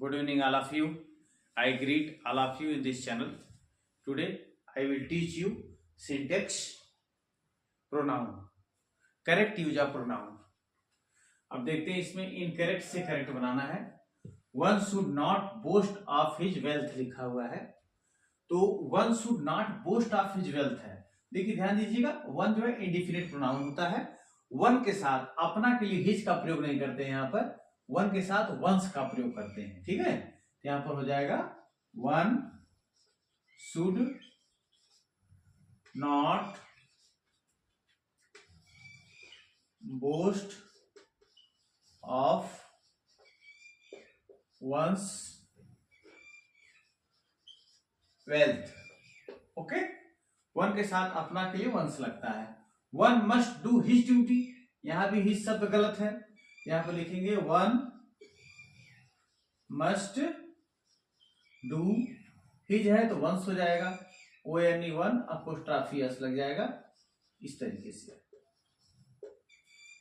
Good evening, all of you. I greet all of you in this channel. Today, I will teach you syntax, pronoun, correct use of pronoun. अब देखते हैं इसमें incorrect से correct बनाना है. One should not boast of his wealth लिखा हुआ है, तो one should not boast of his wealth है. देखिए ध्यान दीजिएगा, वन जो है इंडिफिनिट प्रोनाउन होता है. वन के साथ अपना के लिए हिज का प्रयोग नहीं करते हैं, यहाँ पर वन के साथ वंस का प्रयोग करते हैं. ठीक है, यहां पर हो जाएगा one should not boast of one's wealth. Okay, one के साथ अपना के लिए वंस लगता है. One must do his duty, यहां भी हिज शब्द गलत है, यहां पर लिखेंगे वन मस्ट डू. हिज है तो वंस हो जाएगा, ONE वन अपोस्ट्रोफी एस लग जाएगा इस तरीके से.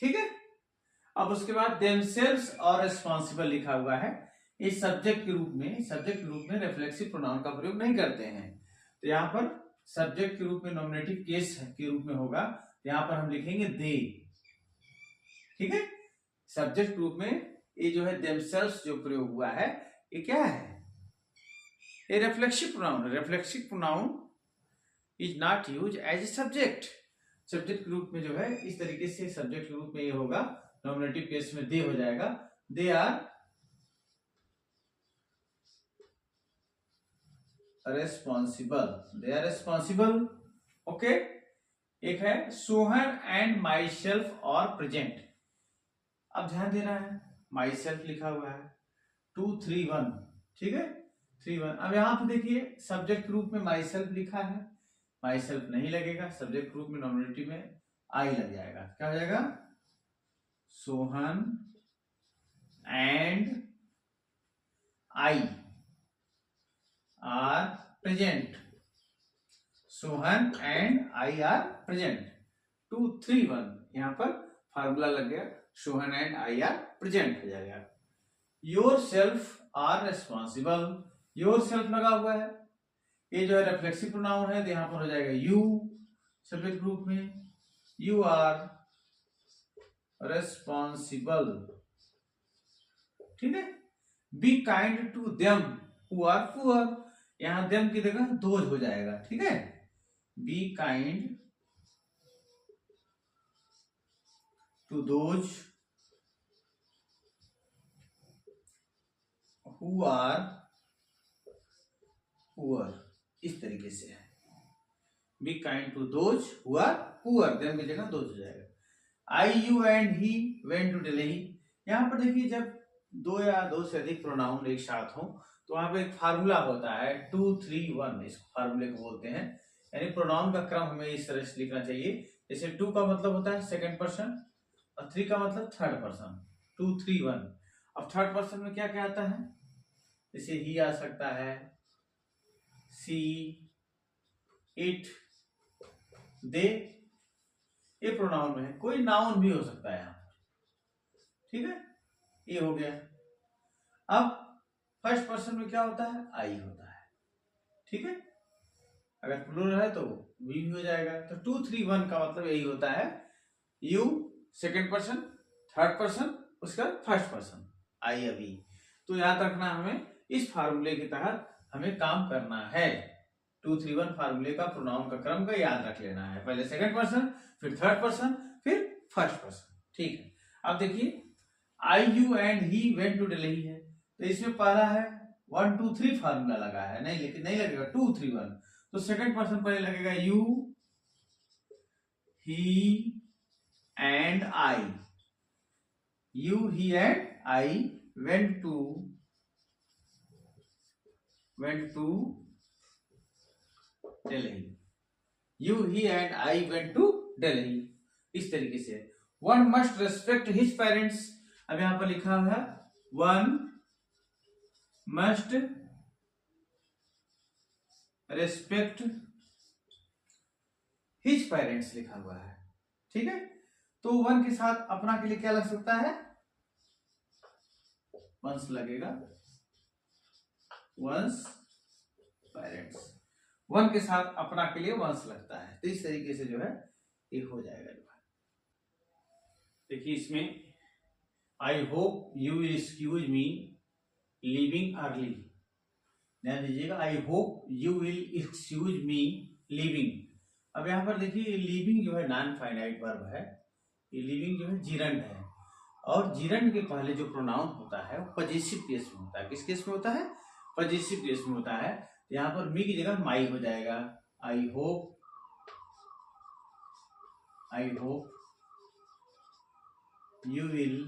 ठीक है, अब उसके बाद देमसेल्व्स और रिस्पॉन्सिबल लिखा हुआ है. इस सब्जेक्ट के रूप में रिफ्लेक्सिव प्रोनाउन का प्रयोग नहीं करते हैं, तो यहाँ पर सब्जेक्ट के रूप में नॉमिनेटिव केस के रूप में होगा, यहाँ पर हम लिखेंगे दे. ठीक है, सब्जेक्ट रूप में ये जो है देमसेल्व्स जो प्रयोग हुआ है, ये क्या है? ये reflexive pronoun. Reflexive pronoun is not use as a subject. Subject के रूप में जो है इस तरीके से सब्जेक्ट के रूप में ये होगा, नॉमिनेटिव केस में दे हो जाएगा. They are responsible. ओके, एक है सोहन एंड माई सेल्फ और प्रेजेंट. अब ध्यान देना है, माई सेल्फ लिखा हुआ है 2 3 1. ठीक है, 3 1. अब यहां पे देखिए सब्जेक्ट के रूप में माई सेल्फ लिखा है, माई सेल्फ नहीं लगेगा, सब्जेक्ट के रूप में नॉमिनेटिव में आई लग जाएगा. क्या हो जाएगा? Sohan and I are present. Sohan and I are present. 2 3 1, यहां पर फार्मूला लग गया, Sohan and I are present हो जाएगा. Yourself are responsible. Yourself लगा हुआ है, ये जो है रिफ्लेक्सिव प्रोनाउन है, तो यहां पर हो जाएगा यू सब्जेक्ट ग्रुप में. You are responsible. ठीक है, be kind to them who are poor. यहां देम की जगह दोज हो जाएगा. ठीक है, be kind to those who are poor. इस तरीके से है, be kind to those who are poor, them की जगह दोज हो जाएगा. I you and he went to Delhi. यहां पर देखिए जब दो या दो से अधिक प्रोनाउन एक साथ हो तो वहां पे एक फार्मूला होता है 2 3 1, इस फार्मूले को बोलते हैं. यानी प्रोनाउन का क्रम हमें इस तरह से लिखना चाहिए, जैसे 2 का मतलब होता है सेकंड पर्सन और 3 का मतलब थर्ड पर्सन. 2 3 1. अब थर्ड पर्सन में क्या क्या आता है? जैसे ही आ सकता है, सी, इट, दे, ये प्रोनाउन में है. कोई नाउन भी हो सकता है यहाँ पर. ठीक है, ये हो गया. अब फर्स्ट पर्सन में क्या होता है? आई होता है. ठीक है, अगर प्लूरल है तो वी भी हो जाएगा. तो 2 3 1 का मतलब यही होता है, you second person, third person, उसका फर्स्ट पर्सन, आई अभी. तो याद रखना, हमें इस फार्मूले के तहत हमें काम करना है. 2 3 1 फार्मूले का प्रोनाउन का क्रम का याद रख लेना है. पहले सेकंड पर्सन, फिर थर्ड पर्सन, फिर फर्स्ट पर्सन. ठीक है, अब देखिए I you and he went to Delhi है, तो इसमें पहला है 1 2 3 फार्मूला लगा है, नहीं लेकिन नहीं लगेगा 2 3 1. तो सेकंड पर्सन पहले लगेगा you, he and I. You, he and I went to Delhi. You, he and I went to Delhi. इस तरीके से one must respect his parents. अब यहां पर लिखा हुआ है one must respect his parents लिखा हुआ है. ठीक है, तो वन के साथ अपना के लिए क्या लग सकता है? वंस लगेगा. वंस पेरेंट्स, वन के साथ अपना के लिए वंस लगता है, तो इस तरीके से जो है ये हो जाएगा। देखिए इसमें I hope you will excuse me leaving early, ध्यान दीजिएगा, I hope you will excuse me leaving. अब यहाँ पर देखिए लीविंग जो है नॉन फाइनाइट वर्ब है, ये लीविंग जो है जिरंड है, और जिरंड के पहले जो प्रोनाउन होता है वो पजेसिव केस में होता है। किस केस में होता है? पजेसिव केस में होता है। यहाँ पर मी की जगह माई हो जाएगा। I hope you will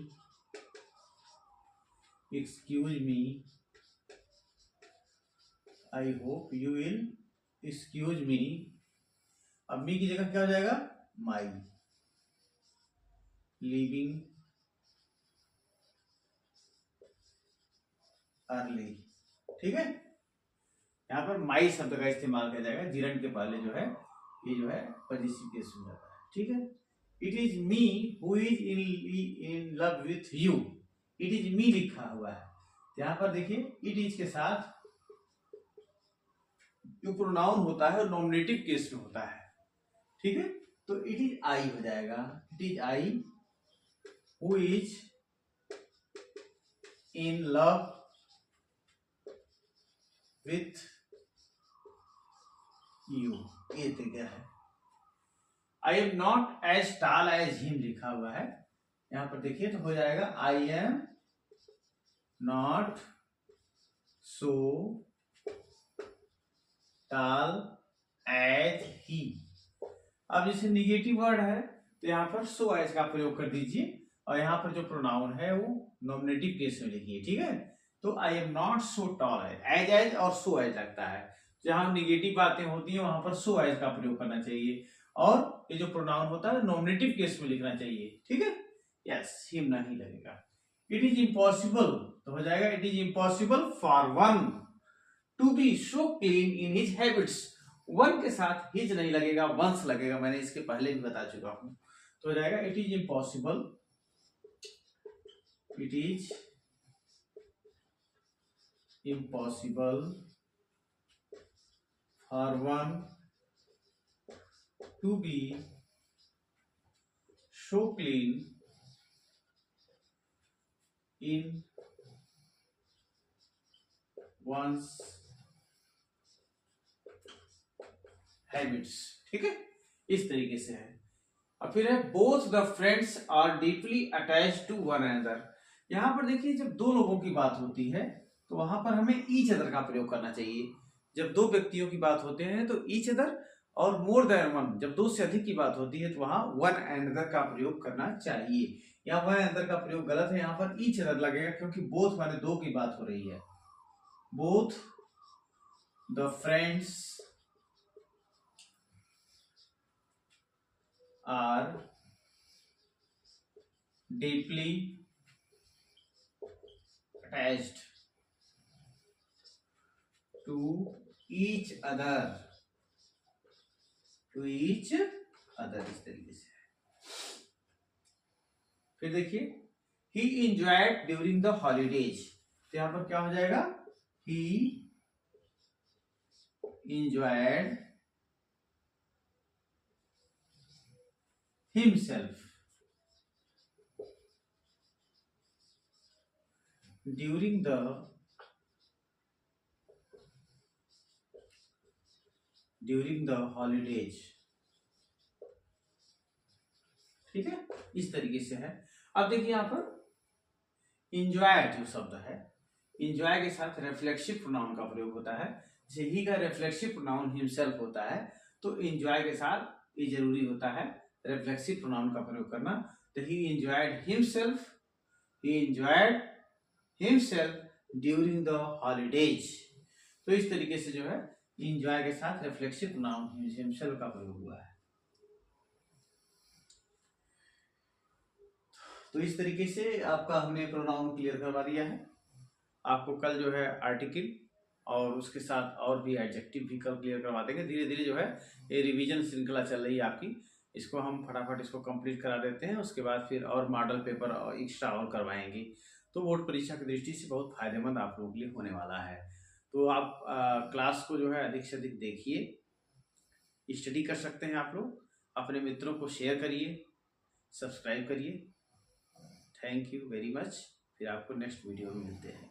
excuse me, I hope you will excuse me। अब मी की जगह क्या हो जाएगा? माई, लीविंग अर्ली, ठीक है। यहाँ पर माई शब्द का इस्तेमाल किया जाएगा, जिरंड के पहले जो है ये जो है पजेसिव केस में जाता है, ठीक है। It is me who is in love with you, it is me लिखा हुआ है, यहाँ पर देखिए इट इज के साथ जो प्रोनाउन होता है नॉमिनेटिव केस में होता है, ठीक है। तो इट इज आई हो जाएगा, it is I who is in love with you, ये तरीका है। I am not as tall as him लिखा हुआ है, यहां पर देखिए तो हो जाएगा I am not so tall as he. अब जैसे निगेटिव वर्ड है तो यहाँ पर सो एज का प्रयोग कर दीजिए, और यहाँ पर जो प्रोनाउन है वो नॉमिनेटिव केस में लिखिए, ठीक है। तो I am not so tall as, as और सो एज लगता है, जहां निगेटिव बातें होती हैं वहां पर सो एज का प्रयोग करना चाहिए, और ये जो प्रोनाउन होता है नॉमिनेटिव केस में लिखना चाहिए, ठीक है। यस, हिम नहीं लगेगा। इट इज इम्पॉसिबल तो हो जाएगा it is impossible for one to be so clean in his habits. One के साथ हिज नहीं लगेगा, वंस लगेगा, मैंने इसके पहले भी बता चुका हूं। तो हो जाएगा it is impossible, it is impossible for one to be so clean in one's habits, ठीक है, इस तरीके से है। अब फिर है both the friends are deeply attached to one another। यहां पर देखिए जब दो लोगों की बात होती है तो वहां पर हमें each other का प्रयोग करना चाहिए। जब दो व्यक्तियों की बात होते हैं तो each other, और more than one जब दो से अधिक की बात होती है तो वहां one another का प्रयोग करना चाहिए। यहाँ वन अनदर का प्रयोग गलत है, यहाँ पर ईच अदर लगेगा, क्योंकि बोथ माने दो की बात हो रही है। Both the friends are deeply attached to each other, to each other, इस तरीके से। फिर देखिए he enjoyed during the holidays, तो यहां पर क्या हो जाएगा? He enjoyed himself during the holidays, ठीक है, इस तरीके से है। अब देखिए यहां पर इंजॉय जो शब्द है, इंजॉय के साथ रिफ्लेक्सिव प्रोनाउन का प्रयोग होता है। जैसे ही का रिफ्लेक्सिव प्रोनाउन हिमसेल्फ होता है तो इंजॉय के साथ ये जरूरी होता है रिफ्लेक्सिव प्रोनाउन का प्रयोग करना। तो ही enjoyed himself, he enjoyed himself during the holidays. तो इस तरीके से जो है इंजॉय के साथ रिफ्लेक्सिव प्रोनाउन हिमसेल्फ का प्रयोग हुआ है। तो इस तरीके से आपका हमने प्रोनाउन क्लियर करवा दिया है। आपको कल जो है आर्टिकल और उसके साथ और भी एडजेक्टिव भी कल क्लियर करवा देंगे। धीरे धीरे जो है ये रिवीजन श्रृंखला चल रही है आपकी, इसको हम फटाफट इसको कंप्लीट करा देते हैं, उसके बाद फिर और मॉडल पेपर और एक्स्ट्रा और करवाएंगे। तो बोर्ड परीक्षा की दृष्टि से बहुत फायदेमंद आप लोगों के लिए होने वाला है। तो आप क्लास को जो है अधिक से अधिक देखिए, स्टडी कर सकते हैं आप लोग। अपने मित्रों को शेयर करिए, सब्सक्राइब करिए। Thank you very much. फिर आपको नेक्स्ट वीडियो में मिलते हैं।